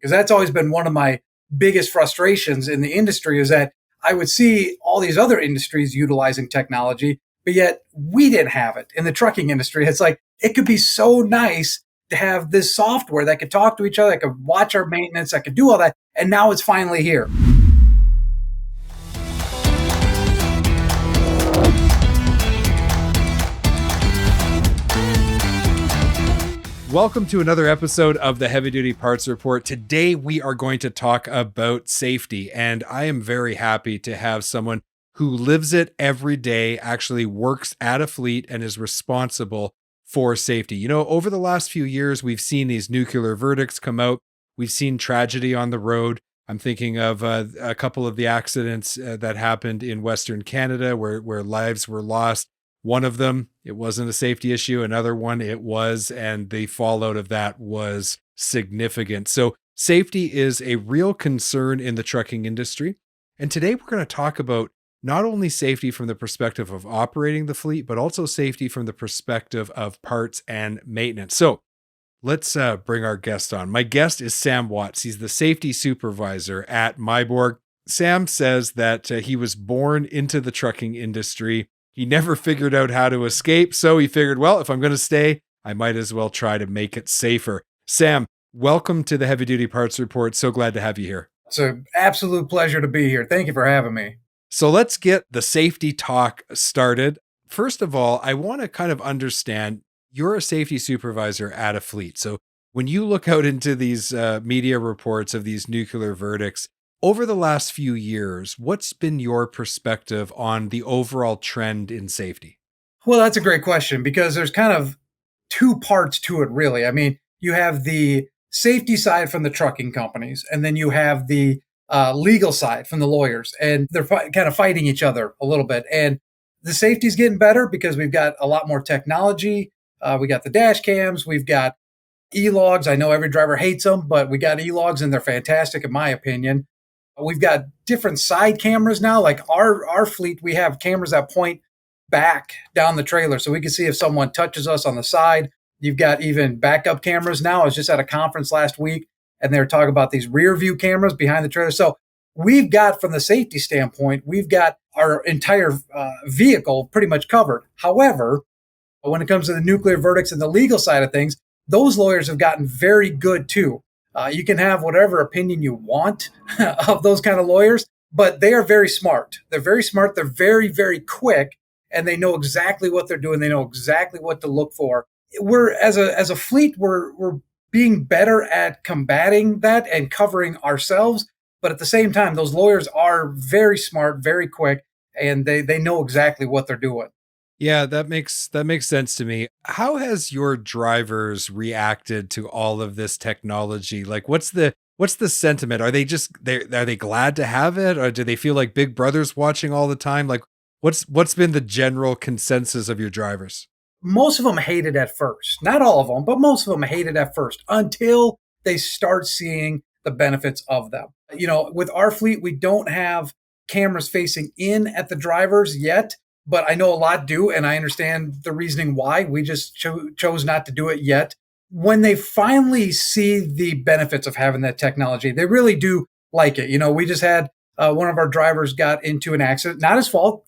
because that's always been one of my biggest frustrations in the industry is that I would see all these other industries utilizing technology, but yet we didn't have it in the trucking industry. It's like, it could be so nice to have this software that could talk to each other, that could watch our maintenance, that could do all that. And now it's finally here. Welcome to another episode of the Heavy Duty Parts Report. Today we are going to talk about safety, and I am very happy to have someone who lives it every day, actually works at a fleet and is responsible for safety. You know, over the last few years, we've seen these nuclear verdicts come out. We've seen tragedy on the road. I'm thinking of a couple of the accidents that happened in Western Canada where lives were lost. One of them, it wasn't a safety issue. Another one, it was, and the fallout of that was significant. So safety is a real concern in the trucking industry. And today we're going to talk about not only safety from the perspective of operating the fleet, but also safety from the perspective of parts and maintenance. So let's bring our guest on. My guest is Sam Watts. He's the safety supervisor at Meiborg. Sam says that he was born into the trucking industry. He never figured out how to escape, so he figured, well, if I'm going to stay, I might as well try to make it safer. Sam, welcome to the Heavy Duty Parts Report. So glad to have you here. It's an absolute pleasure to be here. Thank you for having me. So let's get the safety talk started. First of all, I want to kind of understand, you're a safety supervisor at a fleet. So when you look out into these media reports of these nuclear verdicts, over the last few years, what's been your perspective on the overall trend in safety? Well, that's a great question because there's kind of two parts to it, really. I mean, you have the safety side from the trucking companies, and then you have the legal side from the lawyers, and they're kind of fighting each other a little bit. And the safety's getting better because we've got a lot more technology. We got the dash cams, we've got e-logs. I know every driver hates them, but we got e-logs and they're fantastic in my opinion. We've got different side cameras now. Like our fleet, we have cameras that point back down the trailer so we can see if someone touches us on the side. You've got even backup cameras now. I was just at a conference last week and they were talking about these rear view cameras behind the trailer. So we've got, from the safety standpoint, we've got our entire vehicle pretty much covered. However, when it comes to the nuclear verdicts and the legal side of things, those lawyers have gotten very good too. You can have whatever opinion you want of those kind of lawyers, but they are very smart. They're very smart. They're very, very quick, and they know exactly what they're doing. They know exactly what to look for. We're as a fleet, we're being better at combating that and covering ourselves. But at the same time, those lawyers are very smart, very quick, and they know exactly what they're doing. Yeah, that makes sense to me. How has your drivers reacted to all of this technology? Like, what's the sentiment? Are they glad to have it, or do they feel like Big Brother's watching all the time? Like, what's been the general consensus of your drivers? Most of them hate it at first. Not all of them, but most of them hate it at first until they start seeing the benefits of them. You know, with our fleet, we don't have cameras facing in at the drivers yet. But I know a lot do, and I understand the reasoning why. We just chose not to do it yet. When they finally see the benefits of having that technology, they really do like it. You know, we just had one of our drivers got into an accident, not his fault.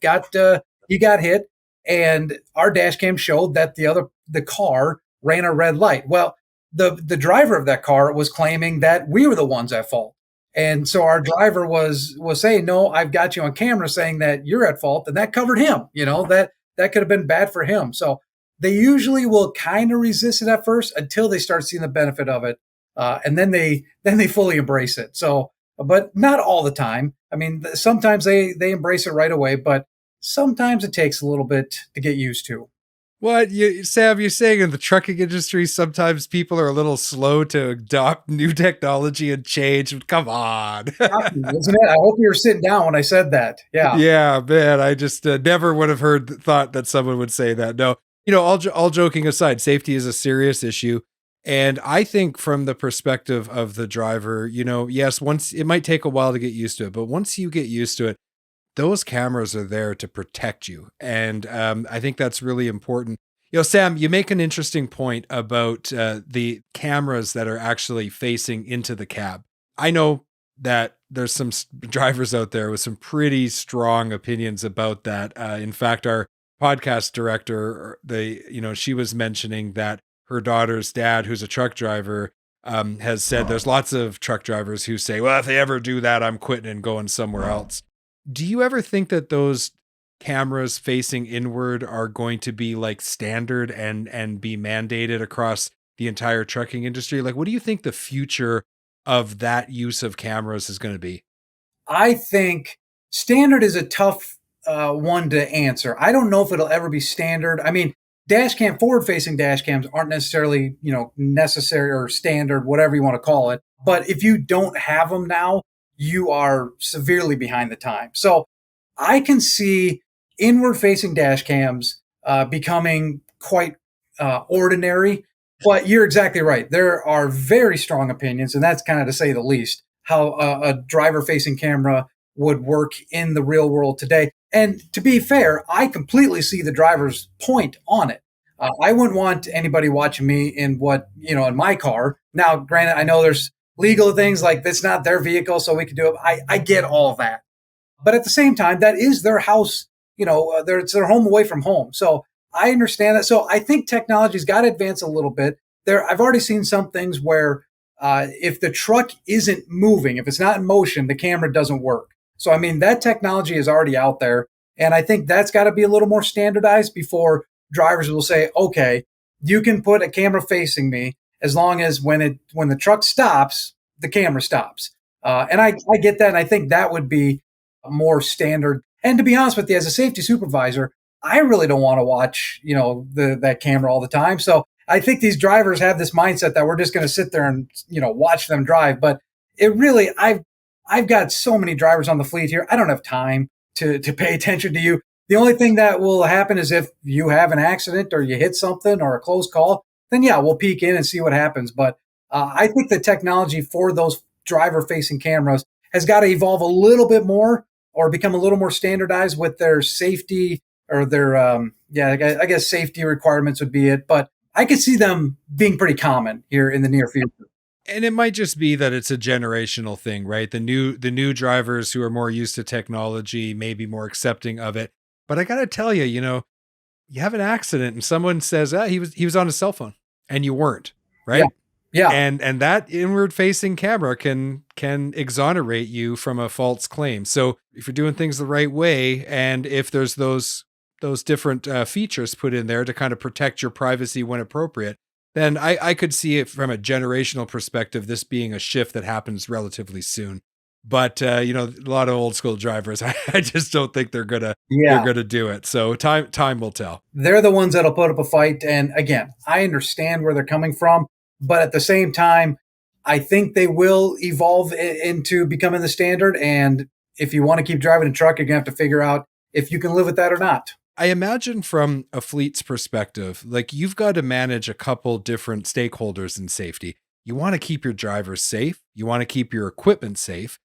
He got hit, and our dash cam showed that the car ran a red light. Well, the driver of that car was claiming that we were the ones at fault. And so our driver was saying, no, I've got you on camera saying that you're at fault, and that covered him. You know, that could have been bad for him. So they usually will kind of resist it at first until they start seeing the benefit of it. And then they fully embrace it. So, but not all the time. I mean, sometimes they embrace it right away, but sometimes it takes a little bit to get used to. Sam, you're saying in the trucking industry, sometimes people are a little slow to adopt new technology and change. Come on. Isn't it? I hope you were sitting down when I said that. Yeah. Yeah, man. I just never would have thought that someone would say that. No, you know, all joking aside, safety is a serious issue. And I think from the perspective of the driver, you know, yes, once it might take a while to get used to it, but once you get used to it, those cameras are there to protect you. And I think that's really important. Sam, you make an interesting point about the cameras that are actually facing into the cab. I know that there's some drivers out there with some pretty strong opinions about that. In fact, our podcast director, she was mentioning that her daughter's dad, who's a truck driver, has said there's lots of truck drivers who say, well, if they ever do that, I'm quitting and going somewhere else. Do you ever think that those cameras facing inward are going to be like standard and be mandated across the entire trucking industry? Like, what do you think the future of that use of cameras is going to be? I think standard is a tough one to answer. I don't know if it'll ever be standard. I mean, forward-facing dash cams aren't necessarily, necessary or standard, whatever you want to call it. But if you don't have them now, you are severely behind the time. So I can see inward-facing dash cams becoming quite ordinary. But you're exactly right. There are very strong opinions, and that's kind of to say the least, how a driver-facing camera would work in the real world today. And to be fair, I completely see the driver's point on it. I wouldn't want anybody watching me in in my car. Now, granted, I know there's legal things like it's not their vehicle, so we can do it. I get all of that. But at the same time, that is their house, it's their home away from home. So I understand that. So I think technology's got to advance a little bit. I've already seen some things where if the truck isn't moving, if it's not in motion, the camera doesn't work. So, I mean, that technology is already out there. And I think that's got to be a little more standardized before drivers will say, okay, you can put a camera facing me as long as when the truck stops, the camera stops. And I get that. And I think that would be more standard. And to be honest with you, as a safety supervisor, I really don't want to watch, that camera all the time. So I think these drivers have this mindset that we're just going to sit there and, watch them drive. But it really, I've got so many drivers on the fleet here. I don't have time to pay attention to you. The only thing that will happen is if you have an accident or you hit something or a close call, then yeah, we'll peek in and see what happens. But I think the technology for those driver facing cameras has got to evolve a little bit more or become a little more standardized with their safety or their, I guess safety requirements would be it. But I could see them being pretty common here in the near future. And it might just be that it's a generational thing, right? The new drivers who are more used to technology may be more accepting of it. But I got to tell you, you have an accident and someone says, he was on his cell phone and you weren't, right? Yeah. And that inward facing camera can exonerate you from a false claim. So if you're doing things the right way, and if there's those different features put in there to kind of protect your privacy when appropriate, then I could see it from a generational perspective, this being a shift that happens relatively soon. But a lot of old school drivers, I just don't think they're gonna do it. So time will tell. They're the ones that'll put up a fight. And again, I understand where they're coming from, but at the same time, I think they will evolve into becoming the standard. And if you want to keep driving a truck, you're gonna have to figure out if you can live with that or not. I imagine from a fleet's perspective, like you've got to manage a couple different stakeholders in safety. You want to keep your drivers safe. You want to keep your equipment safe.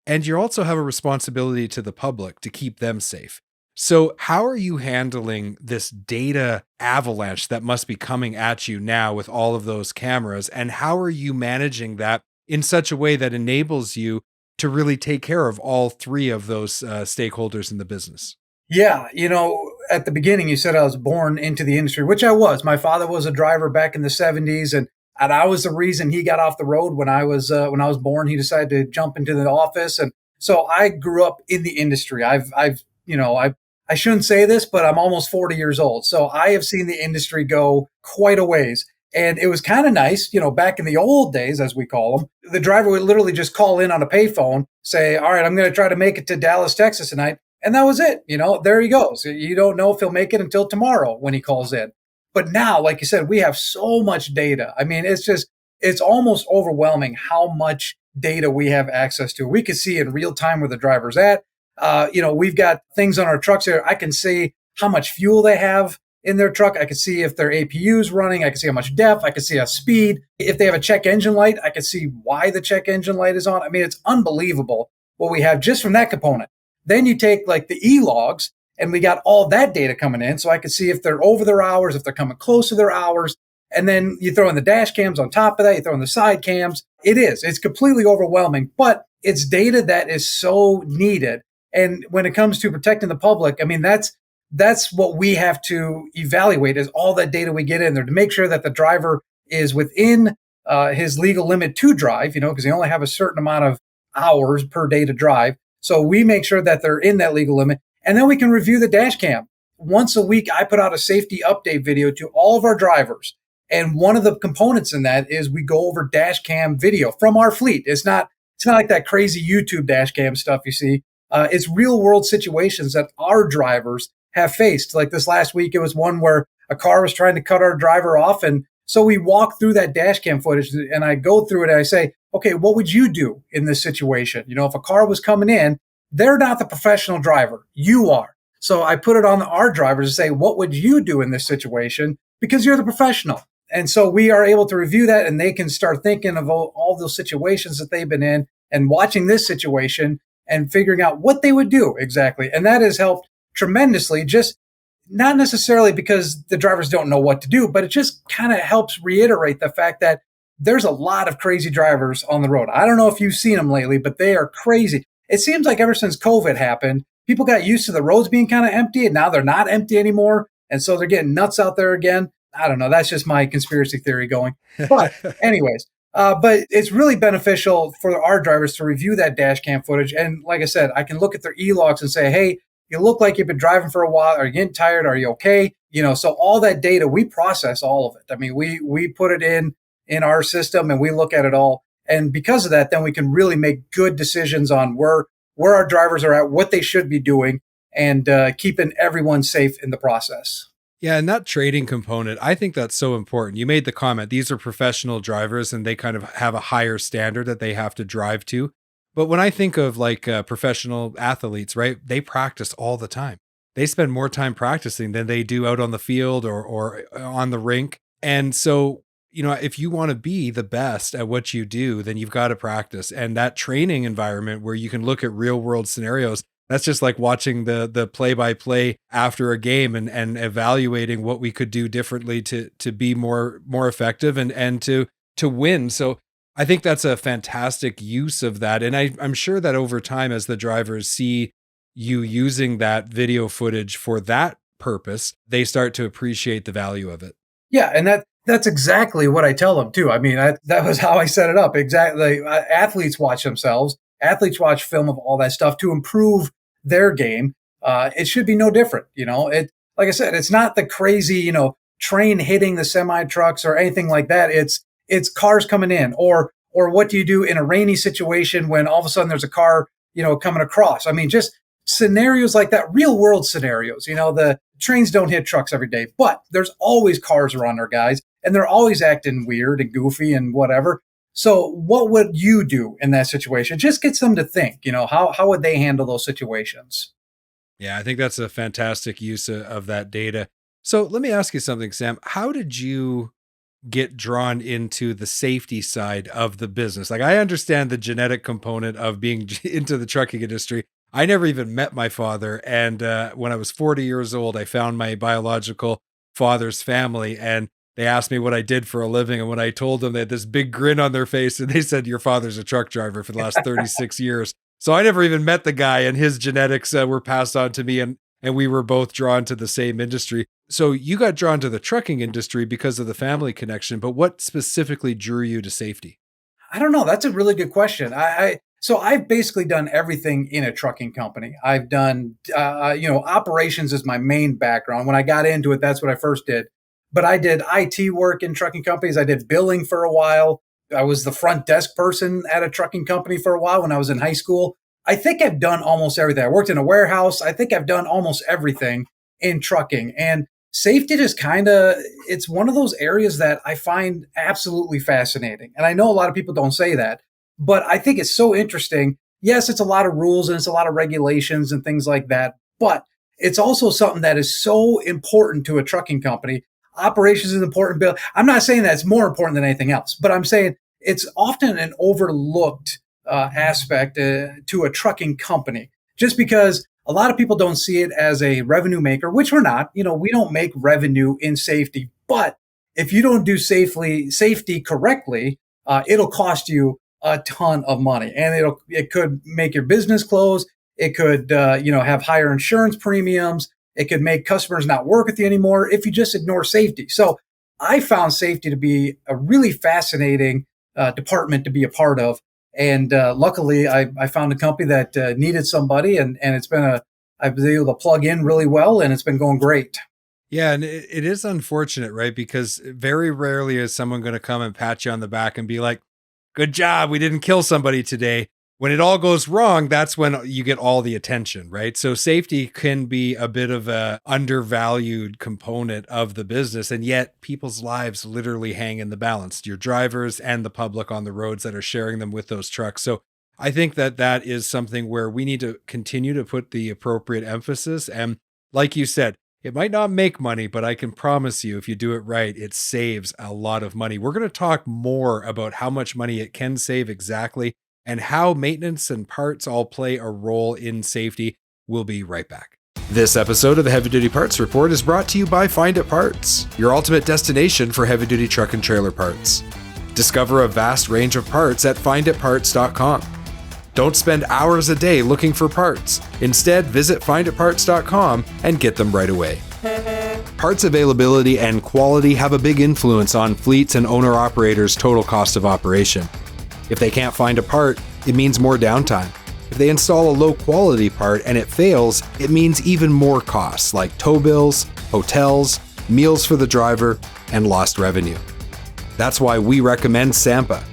And you also have a responsibility to the public to keep them safe. So how are you handling this data avalanche that must be coming at you now with all of those cameras? And how are you managing that in such a way that enables you to really take care of all three of those stakeholders in the business? Yeah, at the beginning, you said I was born into the industry, which I was. My father was a driver back in the 70s, and I was the reason he got off the road when I was born. He decided to jump into the office, and so I grew up in the industry. I shouldn't say this, but I'm almost 40 years old, so I have seen the industry go quite a ways. And it was kind of nice, back in the old days, as we call them, the driver would literally just call in on a payphone, say, all right, I'm going to try to make it to Dallas, Texas tonight. And that was it. There he goes. You don't know if he'll make it until tomorrow when he calls in. But now, like you said, we have so much data. I mean, it's almost overwhelming how much data we have access to. We can see in real time where the driver's at. We've got things on our trucks here. I can see how much fuel they have in their truck. I can see if their APU is running. I can see how much depth. I can see how speed. If they have a check engine light, I can see why the check engine light is on. I mean, it's unbelievable what we have just from that component. Then you take like the e-logs And we got all that data coming in, so I could see if they're over their hours, if they're coming close to their hours. And then you throw in the dash cams on top of that, you throw in the side cams. It's completely overwhelming, but it's data that is so needed. And when it comes to protecting the public, I mean, that's what we have to evaluate, is all that data we get in there to make sure that the driver is within his legal limit to drive, because they only have a certain amount of hours per day to drive. So we make sure that they're in that legal limit. And then we can review the dash cam. Once a week, I put out a safety update video to all of our drivers. And one of the components in that is we go over dash cam video from our fleet. It's not like that crazy YouTube dash cam stuff you see. It's real world situations that our drivers have faced. Like this last week, it was one where a car was trying to cut our driver off. And so we walk through that dash cam footage and I go through it and I say, okay, what would you do in this situation? If a car was coming in, they're not the professional driver. You are. So I put it on our drivers to say, what would you do in this situation? Because you're the professional. And so we are able to review that, and they can start thinking of all those situations that they've been in and watching this situation and figuring out what they would do exactly. And that has helped tremendously, just not necessarily because the drivers don't know what to do, but it just kind of helps reiterate the fact that there's a lot of crazy drivers on the road. I don't know if you've seen them lately, but they are crazy. It seems like ever since COVID happened, people got used to the roads being kind of empty, and now they're not empty anymore. And so they're getting nuts out there again. I don't know. That's just my conspiracy theory going. But anyways, but it's really beneficial for our drivers to review that dash cam footage. And like I said, I can look at their e-logs and say, hey, you look like you've been driving for a while. Are you getting tired? Are you okay? So all that data, we process all of it. I mean, we put it in our system and we look at it all. And because of that, then we can really make good decisions on where our drivers are at, what they should be doing, and keeping everyone safe in the process. Yeah, and that trading component, I think that's so important. You made the comment, these are professional drivers and they kind of have a higher standard that they have to drive to. But when I think of like professional athletes, right, they practice all the time. They spend more time practicing than they do out on the field or on the rink. And so, if you want to be the best at what you do, then you've got to practice. And that training environment where you can look at real world scenarios, that's just like watching the play-by-play after a game and evaluating what we could do differently to be more effective and to win. So I think that's a fantastic use of that. And I'm sure that over time, as the drivers see you using that video footage for that purpose, they start to appreciate the value of it. Yeah, and that's exactly what I tell them too. I mean, that was how I set it up. Exactly. Athletes watch themselves. Athletes watch film of all that stuff to improve their game. It should be no different. Like I said, it's not the crazy, train hitting the semi trucks or anything like that. It's cars coming in, or what do you do in a rainy situation when all of a sudden there's a car, coming across? I mean, just scenarios like that, real world scenarios. The trains don't hit trucks every day, but there's always cars around our guys, and they're always acting weird and goofy and whatever. So what would you do in that situation? Just gets them to think, how would they handle those situations? Yeah, I think that's a fantastic use of that data. So let me ask you something, Sam. How did you get drawn into the safety side of the business? Like, I understand the genetic component of being into the trucking industry. I never even met my father. And when I was 40 years old, I found my biological father's family, and they asked me what I did for a living. And when I told them, they had this big grin on their face, and they said, your father's a truck driver for the last 36 years. So I never even met the guy, and his genetics were passed on to me, and we were both drawn to the same industry. So you got drawn to the trucking industry because of the family connection, but what specifically drew you to safety? I don't know. That's a really good question. So I've basically done everything in a trucking company. I've done, operations is my main background. When I got into it, that's what I first did. But I did IT work in trucking companies. I did billing for a while. I was the front desk person at a trucking company for a while when I was in high school. I think I've done almost everything. I worked in a warehouse. I think I've done almost everything in trucking. And safety just it's one of those areas that I find absolutely fascinating. And I know a lot of people don't say that, but I think it's so interesting. Yes, it's a lot of rules and it's a lot of regulations and things like that, but it's also something that is so important to a trucking company. Operations is important. Bill, I'm not saying that it's more important than anything else, but I'm saying it's often an overlooked aspect to a trucking company, just because a lot of people don't see it as a revenue maker, which we're not. We don't make revenue in safety, but if you don't do safety correctly, it'll cost you a ton of money, and it could make your business close. It could have higher insurance premiums. It could make customers not work with you anymore if you just ignore safety. So I found safety to be a really fascinating department to be a part of. And luckily, I found a company that needed somebody, and I've been able to plug in really well, and it's been going great. Yeah, and it is unfortunate, right? Because very rarely is someone going to come and pat you on the back and be like, good job, we didn't kill somebody today. When it all goes wrong, that's when you get all the attention, right? So safety can be a bit of a undervalued component of the business, and yet people's lives literally hang in the balance, your drivers and the public on the roads that are sharing them with those trucks. So I think that is something where we need to continue to put the appropriate emphasis. And like you said, it might not make money, but I can promise you, if you do it right, it saves a lot of money. We're going to talk more about how much money it can save exactly and how maintenance and parts all play a role in safety. We'll be right back. This episode of the Heavy Duty Parts Report is brought to you by Find It Parts, your ultimate destination for heavy duty truck and trailer parts. Discover a vast range of parts at finditparts.com. Don't spend hours a day looking for parts. Instead, visit finditparts.com and get them right away. Parts availability and quality have a big influence on fleets and owner-operators' total cost of operation. If they can't find a part, it means more downtime. If they install a low-quality part and it fails, it means even more costs like tow bills, hotels, meals for the driver, and lost revenue. That's why we recommend Sampa.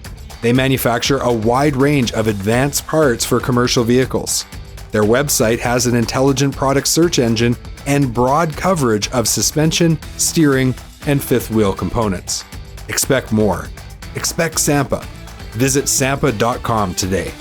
They manufacture a wide range of advanced parts for commercial vehicles. Their website has an intelligent product search engine and broad coverage of suspension, steering, and fifth wheel components. Expect more. Expect Sampa. Visit sampa.com today.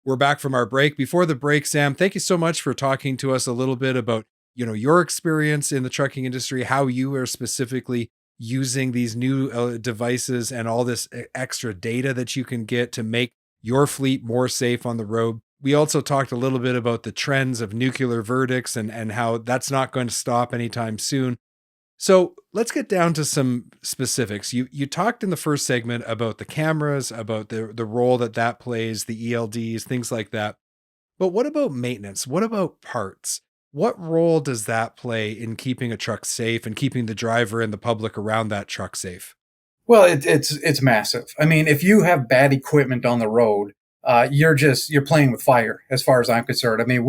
We're back from our break. Before the break, Sam, thank you so much for talking to us a little bit about, your experience in the trucking industry, how you are specifically using these new devices and all this extra data that you can get to make your fleet more safe on the road. We also talked a little bit about the trends of nuclear verdicts and how that's not going to stop anytime soon. So let's get down to some specifics. You talked in the first segment about the cameras, about the role that plays, the ELDs, things like that. But what about maintenance? What about parts? What role does that play in keeping a truck safe and keeping the driver and the public around that truck safe? Well, it's massive. I mean, if you have bad equipment on the road, you're playing with fire, as far as I'm concerned. I mean,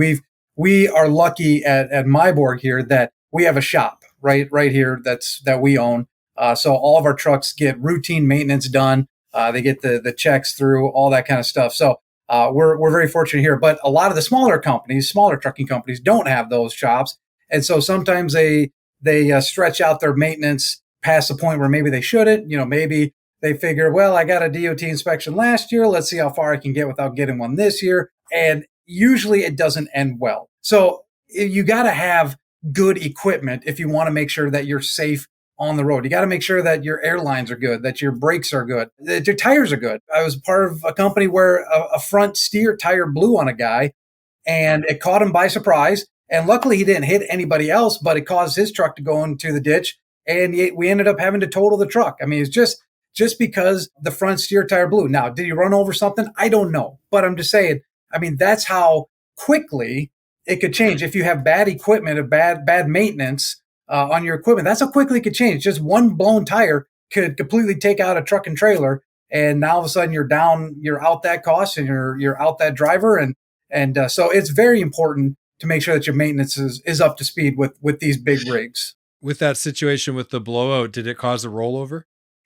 we are lucky at Meiborg here that we have a shop right here that we own. So all of our trucks get routine maintenance done. They get the checks through, all that kind of stuff. So we're very fortunate here. But a lot of the smaller trucking companies don't have those shops, and so sometimes they stretch out their maintenance past the point where maybe they shouldn't. Maybe they figure, well, I got a DOT inspection last year. Let's see how far I can get without getting one this year. And usually it doesn't end well. So you got to have good equipment if you want to make sure that you're safe on the road. You got to make sure that your airlines are good, that your brakes are good, that your tires are good. I was part of a company where a front steer tire blew on a guy, and it caught him by surprise. And luckily he didn't hit anybody else, but it caused his truck to go into the ditch. And we ended up having to total the truck. I mean, it's just because the front steer tire blew. Now, did he run over something? I don't know. But I'm just saying, I mean, that's how quickly it could change. If you have bad equipment, bad maintenance on your equipment, that's how quickly it could change. Just one blown tire could completely take out a truck and trailer. And now all of a sudden you're out that cost, and you're out that driver. And so it's very important to make sure that your maintenance is up to speed with these big rigs. With that situation with the blowout, did it cause a rollover?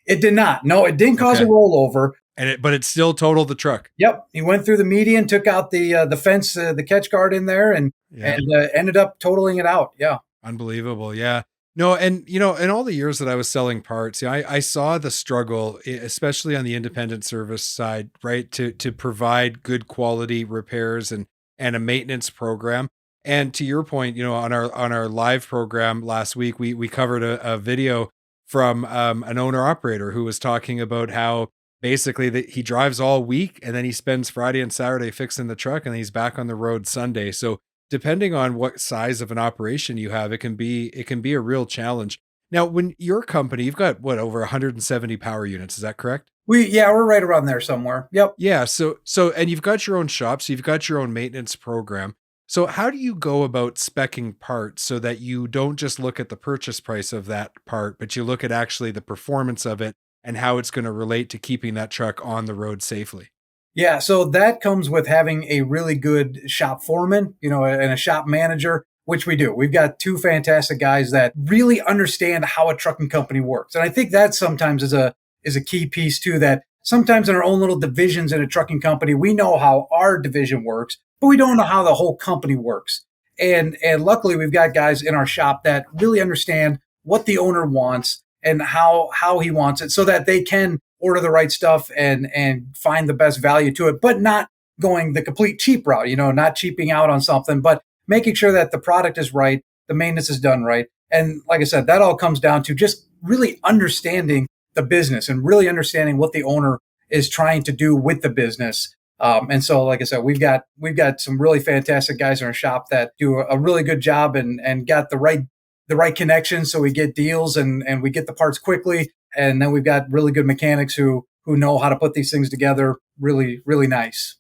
It did not. No, it didn't cause a rollover. But it still totaled the truck. Yep. He went through the median, took out the fence, the catch guard in there, and ended up totaling it out. Yeah. Unbelievable. Yeah. No, and in all the years that I was selling parts, I saw the struggle, especially on the independent service side, right, to provide good quality repairs and a maintenance program. And to your point, on our live program last week, we covered a video from an owner operator who was talking about how basically that he drives all week and then he spends Friday and Saturday fixing the truck and he's back on the road Sunday. So depending on what size of an operation you have, it can be a real challenge. Now, when your company, you've got what, over 170 power units, is that correct? We're right around there somewhere. Yep. Yeah, and you've got your own shop, so you've got your own maintenance program. So how do you go about specing parts so that you don't just look at the purchase price of that part, but you look at actually the performance of it and how it's going to relate to keeping that truck on the road safely? Yeah, so that comes with having a really good shop foreman, and a shop manager, which we do. We've got two fantastic guys that really understand how a trucking company works. And I think that sometimes is a key piece too, that sometimes in our own little divisions in a trucking company, we know how our division works, but we don't know how the whole company works. And luckily we've got guys in our shop that really understand what the owner wants and how he wants it so that they can order the right stuff and find the best value to it, but not going the complete cheap route, not cheaping out on something, but making sure that the product is right, the maintenance is done right. And like I said, that all comes down to just really understanding the business and really understanding what the owner is trying to do with the business. And so, like I said, we've got some really fantastic guys in our shop that do a really good job and got the right connections, so we get deals and we get the parts quickly. And then we've got really good mechanics who know how to put these things together really, really nice.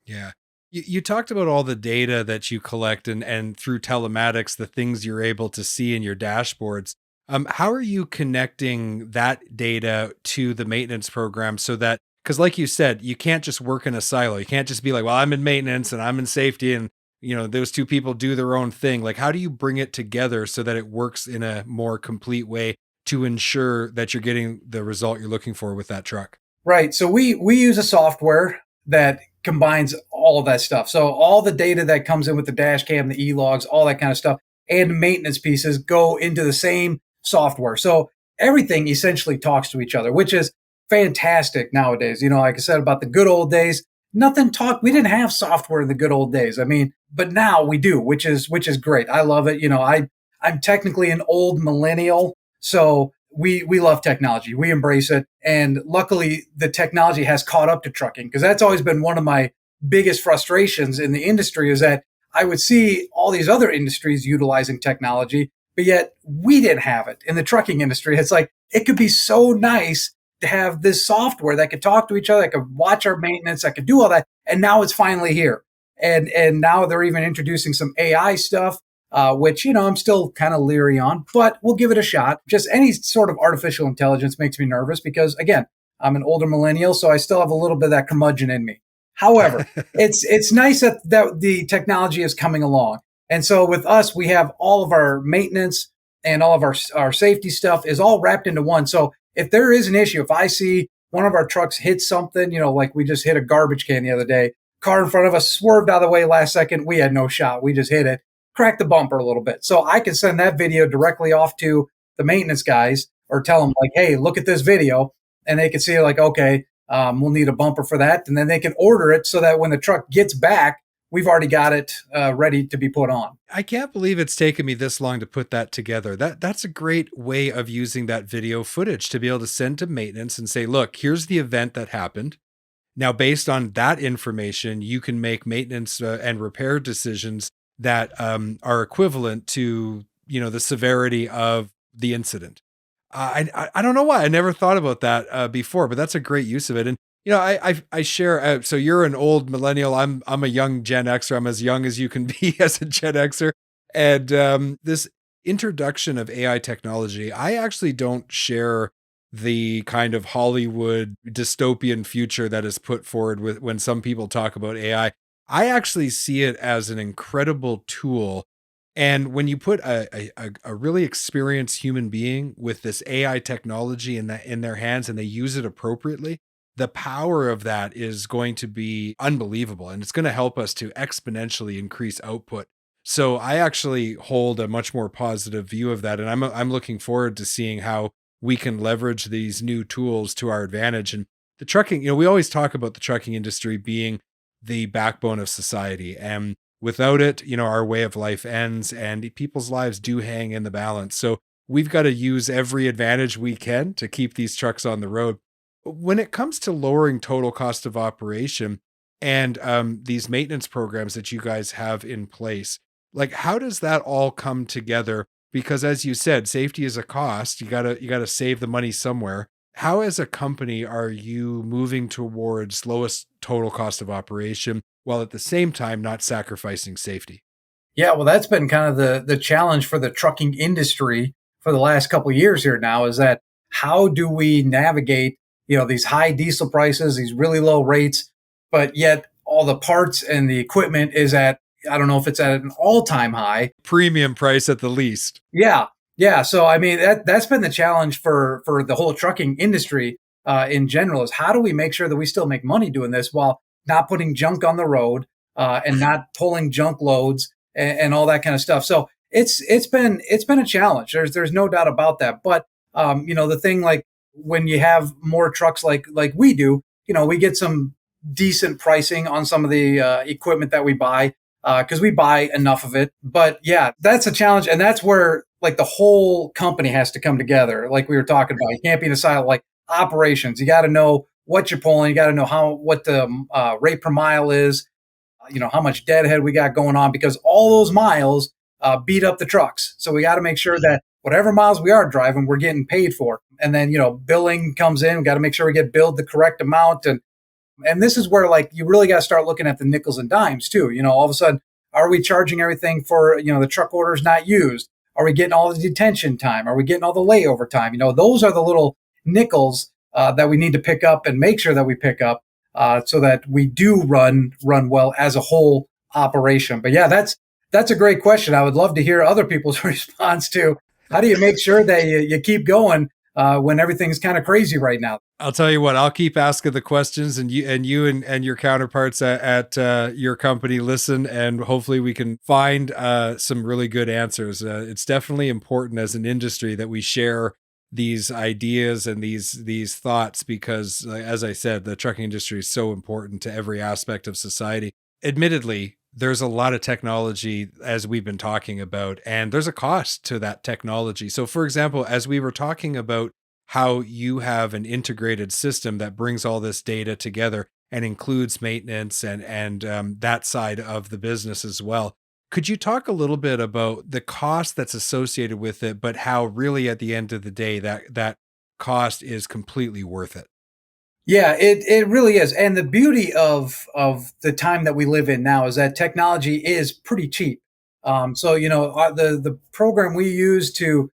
Yeah. You talked about all the data that you collect and through telematics, the things you're able to see in your dashboards. How are you connecting that data to the maintenance program so that, because like you said, you can't just work in a silo. You can't just be like, well, I'm in maintenance and I'm in safety and, those two people do their own thing. Like, how do you bring it together so that it works in a more complete way to ensure that you're getting the result you're looking for with that truck? Right. So we use a software that combines all of that stuff. So all the data that comes in with the dash cam, the e-logs, all that kind of stuff, and maintenance pieces go into the same software. So everything essentially talks to each other, which is fantastic nowadays. Like I said about the good old days, we didn't have software in the good old days. I mean, but now we do, which is great. I love it. I'm technically an old millennial, so we love technology. We embrace it. And luckily the technology has caught up to trucking, because that's always been one of my biggest frustrations in the industry, is that I would see all these other industries utilizing technology, but yet we didn't have it in the trucking industry. It's like, it could be so nice to have this software that could talk to each other, that could watch our maintenance, that could do all that. And now it's finally here. And now they're even introducing some AI stuff, which, I'm still kind of leery on, but we'll give it a shot. Just any sort of artificial intelligence makes me nervous because, again, I'm an older millennial, so I still have a little bit of that curmudgeon in me. However, it's nice that the technology is coming along. And so with us, we have all of our maintenance and all of our safety stuff is all wrapped into one. So if there is an issue, if I see one of our trucks hit something, like we just hit a garbage can the other day, car in front of us swerved out of the way last second, we had no shot. We just hit it, cracked the bumper a little bit. So I can send that video directly off to the maintenance guys or tell them like, hey, look at this video. And they can see like, okay, we'll need a bumper for that. And then they can order it so that when the truck gets back, we've already got it ready to be put on. I can't believe it's taken me this long to put that together. That's a great way of using that video footage to be able to send to maintenance and say, look, here's the event that happened. Now, based on that information, you can make maintenance and repair decisions that are equivalent to, the severity of the incident. I don't know why I never thought about that before, but that's a great use of it. And I share. So you're an old millennial. I'm a young Gen Xer. I'm as young as you can be as a Gen Xer. And this introduction of AI technology, I actually don't share the kind of Hollywood dystopian future that is put forward with when some people talk about AI. I actually see it as an incredible tool. And when you put a really experienced human being with this AI technology in their hands and they use it appropriately, the power of that is going to be unbelievable. And it's going to help us to exponentially increase output. So I actually hold a much more positive view of that. And I'm looking forward to seeing how we can leverage these new tools to our advantage. And the trucking, we always talk about the trucking industry being the backbone of society. And without it, our way of life ends and people's lives do hang in the balance. So we've got to use every advantage we can to keep these trucks on the road. When it comes to lowering total cost of operation and these maintenance programs that you guys have in place, like how does that all come together? Because as you said, safety is a cost. You gotta save the money somewhere. How, as a company, are you moving towards lowest total cost of operation while at the same time not sacrificing safety? Yeah, well, that's been kind of the challenge for the trucking industry for the last couple of years here now is that how do we navigate, these high diesel prices, these really low rates, but yet all the parts and the equipment is at, I don't know if it's at an all-time high. Premium price at the least. Yeah, yeah. So I mean that's been the challenge for the whole trucking industry in general is how do we make sure that we still make money doing this while not putting junk on the road and not pulling junk loads and all that kind of stuff. So it's been a challenge. There's no doubt about that. But the thing like when you have more trucks like we do, we get some decent pricing on some of the equipment that we buy because we buy enough of it. But yeah, that's a challenge, and that's where like the whole company has to come together. Like we were talking about, you can't be in a silo. Like operations, you got to know what you're pulling. You got to know what the rate per mile is. How much deadhead we got going on because all those miles beat up the trucks. So we got to make sure that whatever miles we are driving, we're getting paid for. And then billing comes in. We got to make sure we get billed the correct amount and this is where like you really got to start looking at the nickels and dimes too. All of a sudden, are we charging everything for the truck orders not used? Are we getting all the detention time? Are we getting all the layover time? Those are the little nickels that we need to pick up and make sure that we pick up so that we do run well as a whole operation. But yeah, that's a great question. I would love to hear other people's response to how do you make sure that you keep going when everything's kind of crazy right now. I'll tell you what, I'll keep asking the questions and you and your counterparts at your company listen, and hopefully we can find some really good answers. It's definitely important as an industry that we share these ideas and these thoughts because, as I said, the trucking industry is so important to every aspect of society. Admittedly, there's a lot of technology as we've been talking about, and there's a cost to that technology. So, for example, as we were talking about how you have an integrated system that brings all this data together and includes maintenance and that side of the business as well. Could you talk a little bit about the cost that's associated with it, but how really at the end of the day that cost is completely worth it? Yeah, it really is. And the beauty of the time that we live in now is that technology is pretty cheap. So the program we use to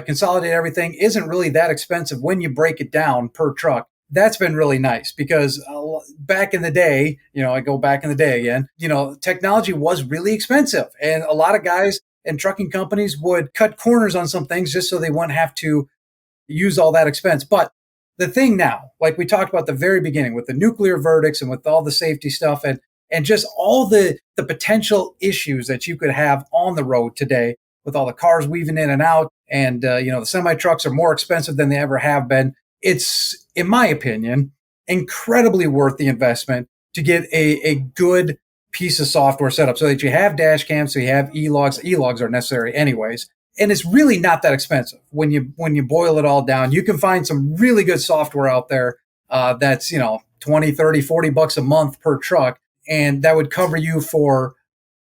consolidate everything isn't really that expensive when you break it down per truck. That's been really nice because back in the day, I go back in the day again, technology was really expensive. And a lot of guys and trucking companies would cut corners on some things just so they wouldn't have to use all that expense. But the thing now, like we talked about at the very beginning with the nuclear verdicts and with all the safety stuff and just all the potential issues that you could have on the road today with all the cars weaving in and out and the semi trucks are more expensive than they ever have been. It's, in my opinion, incredibly worth the investment to get a good piece of software set up so that you have dash cams, so you have e-logs. E-logs are necessary anyways. And it's really not that expensive when you boil it all down. You can find some really good software out there that's 20, 30, 40 bucks a month per truck, and that would cover you for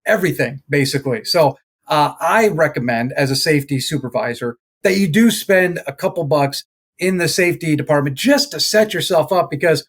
everything basically. So I recommend as a safety supervisor that you do spend a couple bucks in the safety department just to set yourself up because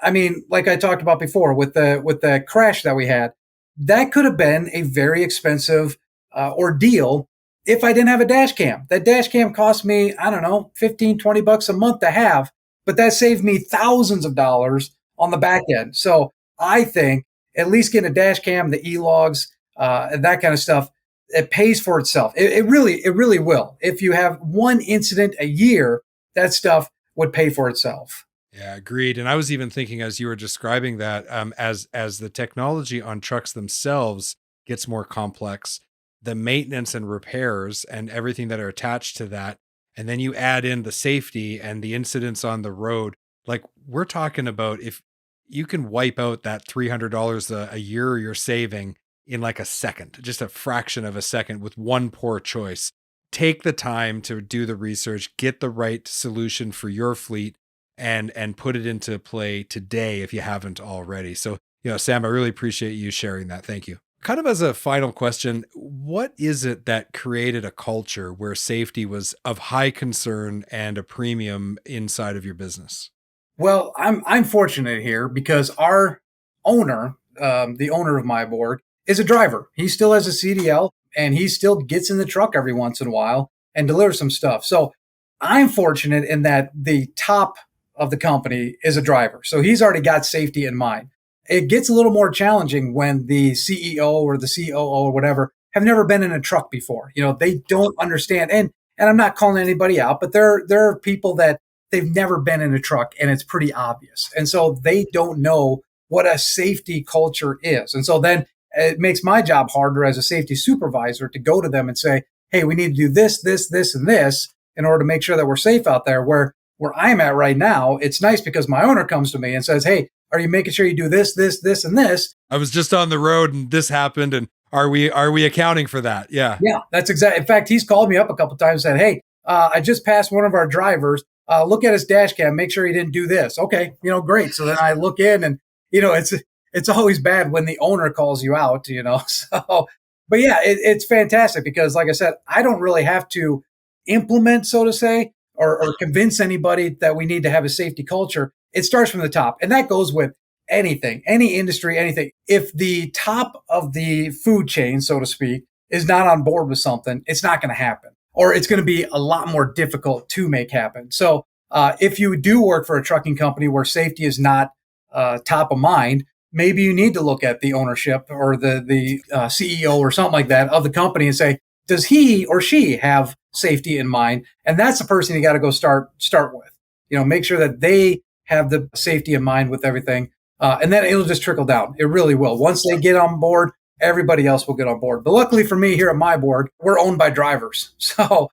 I mean, like I talked about before with the crash that we had, that could have been a very expensive ordeal if I didn't have a dash cam. That dash cam cost me, I don't know, 15, 20 bucks a month to have, but that saved me thousands of dollars on the back end. So I think at least getting a dash cam, the e-logs, and that kind of stuff, it pays for itself. It really will. If you have one incident a year, that stuff would pay for itself. Yeah, agreed. And I was even thinking as you were describing that, as the technology on trucks themselves gets more complex, the maintenance and repairs and everything that are attached to that, and then you add in the safety and the incidents on the road, like we're talking about if you can wipe out that $300 a year you're saving in like a second, just a fraction of a second with one poor choice. Take the time to do the research, get the right solution for your fleet and put it into play today if you haven't already. So, Sam, I really appreciate you sharing that. Thank you. Kind of as a final question, what is it that created a culture where safety was of high concern and a premium inside of your business? Well, I'm fortunate here because our owner, the owner of Meiborg, is a driver. He still has a CDL and he still gets in the truck every once in a while and delivers some stuff. So I'm fortunate in that the top of the company is a driver. So he's already got safety in mind. It gets a little more challenging when the CEO or the COO or whatever have never been in a truck before. They don't understand. And I'm not calling anybody out, but there are people that they've never been in a truck and it's pretty obvious. And so they don't know what a safety culture is. And so then it makes my job harder as a safety supervisor to go to them and say, hey, we need to do this, this, this, and this in order to make sure that we're safe out there. Where I'm at right now, it's nice because my owner comes to me and says, hey, are you making sure you do this, this, this, and this? I was just on the road and this happened. And are we accounting for that? Yeah. Yeah, that's exactly. In fact, he's called me up a couple of times and said, hey, I just passed one of our drivers. Look at his dash cam, make sure he didn't do this. Okay, great. So then I look in and, it's always bad when the owner calls you out, So, but yeah, it's fantastic because like I said, I don't really have to implement, so to say, or convince anybody that we need to have a safety culture. It starts from the top. And that goes with anything, any industry, anything. If the top of the food chain, so to speak, is not on board with something, it's not going to happen. Or it's going to be a lot more difficult to make happen. So if you do work for a trucking company where safety is not top of mind, maybe you need to look at the ownership or the CEO or something like that of the company and say, does he or she have safety in mind? And that's the person you got to go start with. Make sure that they have the safety in mind with everything. And then it'll just trickle down. It really will. Once they get on board, everybody else will get on board. But luckily for me here at Meiborg, we're owned by drivers. So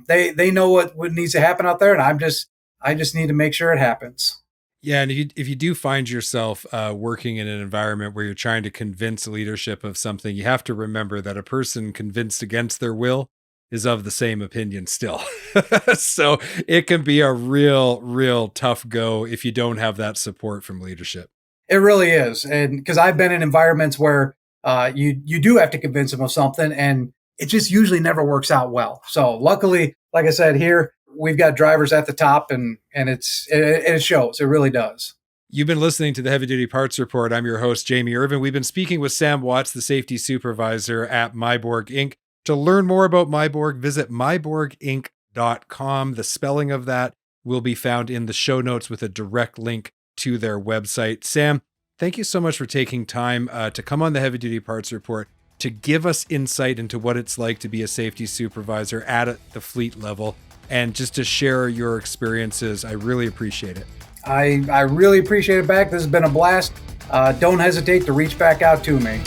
they know what needs to happen out there. And I just need to make sure it happens. Yeah. And if you do find yourself working in an environment where you're trying to convince leadership of something, you have to remember that a person convinced against their will is of the same opinion still. So it can be a real tough go if you don't have that support from leadership. It really is. And because I've been in environments where you do have to convince them of something and it just usually never works out well. So luckily, like I said, here we've got drivers at the top and it shows. It really does. You've been listening to the Heavy Duty Parts Report. I'm your host, Jamie Irvin. We've been speaking with Sam Watts, the safety supervisor at Meiborg Inc. To learn more about Meiborg, visit meiborginc.com. The spelling of that will be found in the show notes with a direct link to their website. Sam, thank you so much for taking time to come on the Heavy Duty Parts Report to give us insight into what it's like to be a safety supervisor at the fleet level and just to share your experiences. I really appreciate it. I really appreciate it back. This has been a blast. Don't hesitate to reach back out to me.